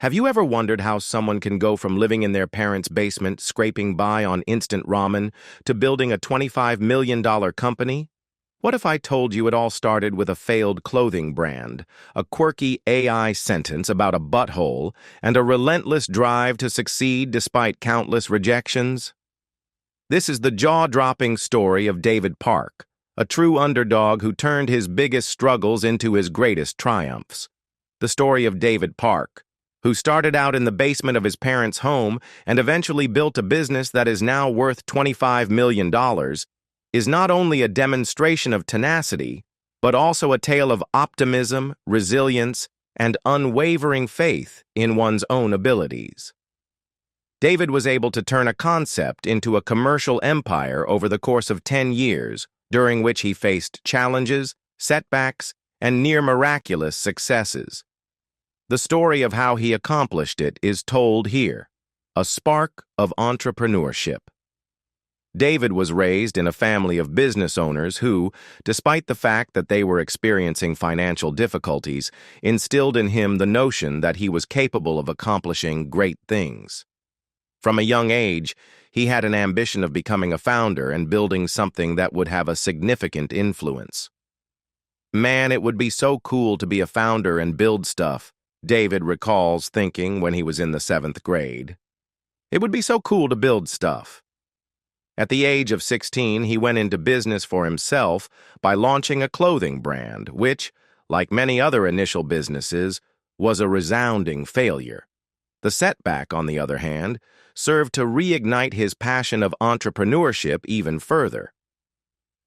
Have you ever wondered how someone can go from living in their parents' basement, scraping by on instant ramen, to building a $25 million company? What if I told you it all started with a failed clothing brand, a quirky AI sentence about a butthole, and a relentless drive to succeed despite countless rejections? This is the jaw-dropping story of David Park, a true underdog who turned his biggest struggles into his greatest triumphs. The story of David Park, who started out in the basement of his parents' home and eventually built a business that is now worth $25 million, is not only a demonstration of tenacity, but also a tale of optimism, resilience, and unwavering faith in one's own abilities. David was able to turn a concept into a commercial empire over the course of 10 years, during which he faced challenges, setbacks, and near-miraculous successes. The story of how he accomplished it is told here, a spark of entrepreneurship. David was raised in a family of business owners who, despite the fact that they were experiencing financial difficulties, instilled in him the notion that he was capable of accomplishing great things. From a young age, he had an ambition of becoming a founder and building something that would have a significant influence. "Man, it would be so cool to be a founder and build stuff," David recalls thinking when he was in the 7th grade. It would be so cool to build stuff. At the age of 16, he went into business for himself by launching a clothing brand, which, like many other initial businesses, was a resounding failure. The setback, on the other hand, served to reignite his passion of entrepreneurship even further.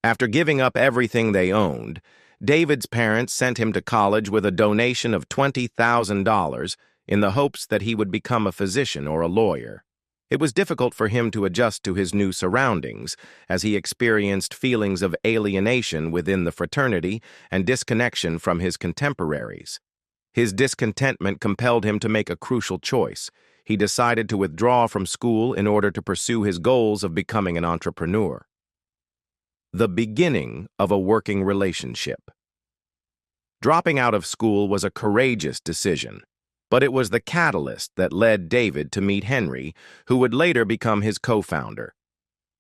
After giving up everything they owned, David's parents sent him to college with a donation of $20,000 in the hopes that he would become a physician or a lawyer. It was difficult for him to adjust to his new surroundings, as he experienced feelings of alienation within the fraternity and disconnection from his contemporaries. His discontentment compelled him to make a crucial choice. He decided to withdraw from school in order to pursue his goals of becoming an entrepreneur. The beginning of a working relationship. Dropping out of school was a courageous decision, but it was the catalyst that led David to meet Henry, who would later become his co-founder.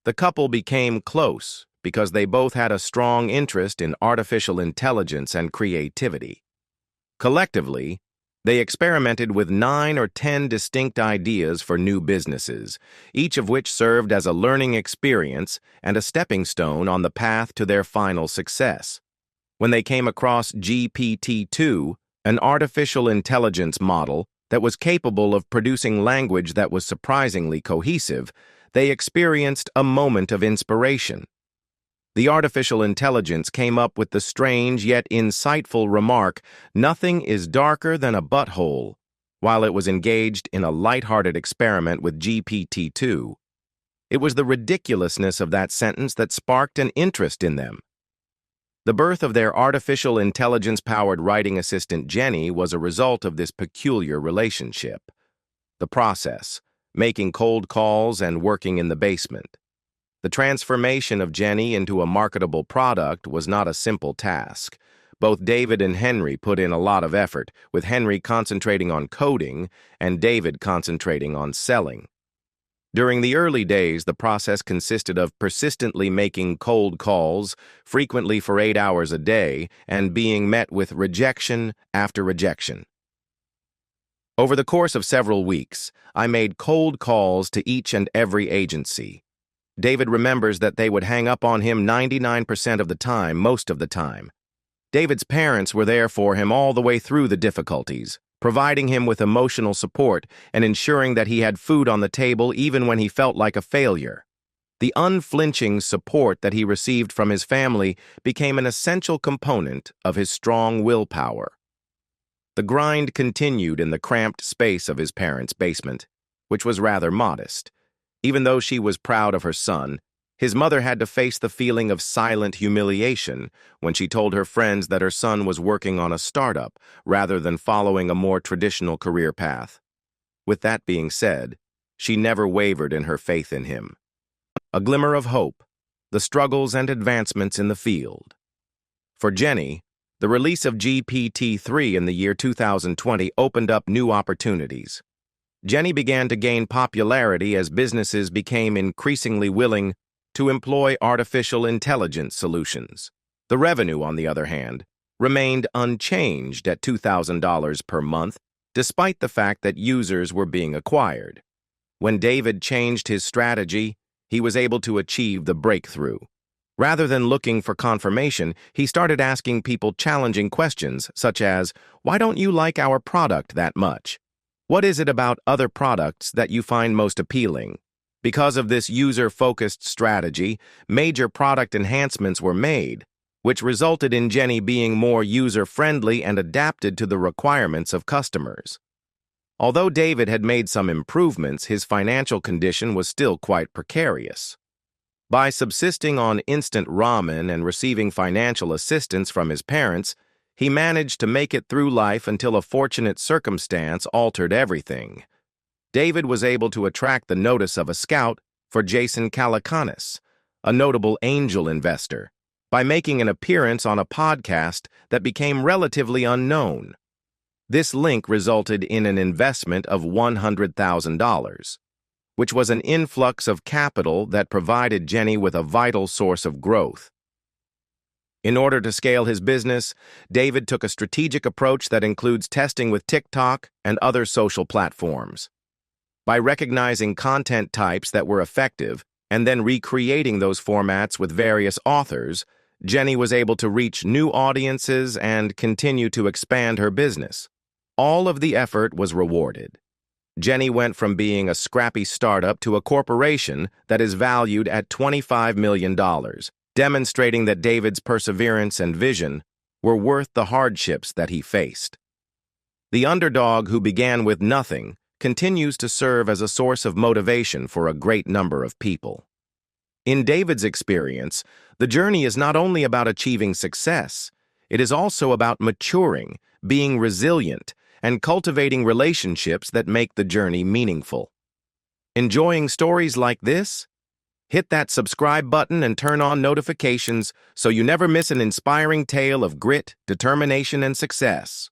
The couple became close because they both had a strong interest in artificial intelligence and creativity. Collectively, they experimented with 9 or 10 distinct ideas for new businesses, each of which served as a learning experience and a stepping stone on the path to their final success. When they came across GPT-2, an artificial intelligence model that was capable of producing language that was surprisingly cohesive, they experienced a moment of inspiration. The artificial intelligence came up with the strange yet insightful remark, "Nothing is darker than a butthole," while it was engaged in a lighthearted experiment with GPT-2. It was the ridiculousness of that sentence that sparked an interest in them. The birth of their artificial intelligence-powered writing assistant Jenny was a result of this peculiar relationship. The process, making cold calls and working in the basement. The transformation of Jenny into a marketable product was not a simple task. Both David and Henry put in a lot of effort, with Henry concentrating on coding and David concentrating on selling. During the early days, the process consisted of persistently making cold calls, frequently for 8 hours a day, and being met with rejection after rejection. Over the course of several weeks, I made cold calls to each and every agency. David remembers that they would hang up on him 99% of the time, most of the time. David's parents were there for him all the way through the difficulties, providing him with emotional support and ensuring that he had food on the table even when he felt like a failure. The unflinching support that he received from his family became an essential component of his strong willpower. The grind continued in the cramped space of his parents' basement, which was rather modest. Even though she was proud of her son, his mother had to face the feeling of silent humiliation when she told her friends that her son was working on a startup rather than following a more traditional career path. With that being said, she never wavered in her faith in him. A glimmer of hope, the struggles and advancements in the field. For Jenny, The release of GPT-3 in the year 2020 opened up new opportunities. Jenny began to gain popularity as businesses became increasingly willing to employ artificial intelligence solutions. The revenue, on the other hand, remained unchanged at $2,000 per month, despite the fact that users were being acquired. When David changed his strategy, he was able to achieve the breakthrough. Rather than looking for confirmation, he started asking people challenging questions, such as, "Why don't you like our product that much? What is it about other products that you find most appealing?" Because of this user-focused strategy, major product enhancements were made, which resulted in Jenny being more user-friendly and adapted to the requirements of customers. Although David had made some improvements, his financial condition was still quite precarious. By subsisting on instant ramen and receiving financial assistance from his parents, he managed to make it through life until a fortunate circumstance altered everything. David was able to attract the notice of a scout for Jason Calacanis, a notable angel investor, by making an appearance on a podcast that became relatively unknown. This link resulted in an investment of $100,000, which was an influx of capital that provided Jenny with a vital source of growth. In order to scale his business, David took a strategic approach that includes testing with TikTok and other social platforms. By recognizing content types that were effective and then recreating those formats with various authors, Jenny was able to reach new audiences and continue to expand her business. All of the effort was rewarded. Jenny went from being a scrappy startup to a corporation that is valued at $25 million, demonstrating that David's perseverance and vision were worth the hardships that he faced. The underdog who began with nothing continues to serve as a source of motivation for a great number of people. In David's experience, the journey is not only about achieving success, it is also about maturing, being resilient, and cultivating relationships that make the journey meaningful. Enjoying stories like this? Hit that subscribe button and turn on notifications so you never miss an inspiring tale of grit, determination, and success.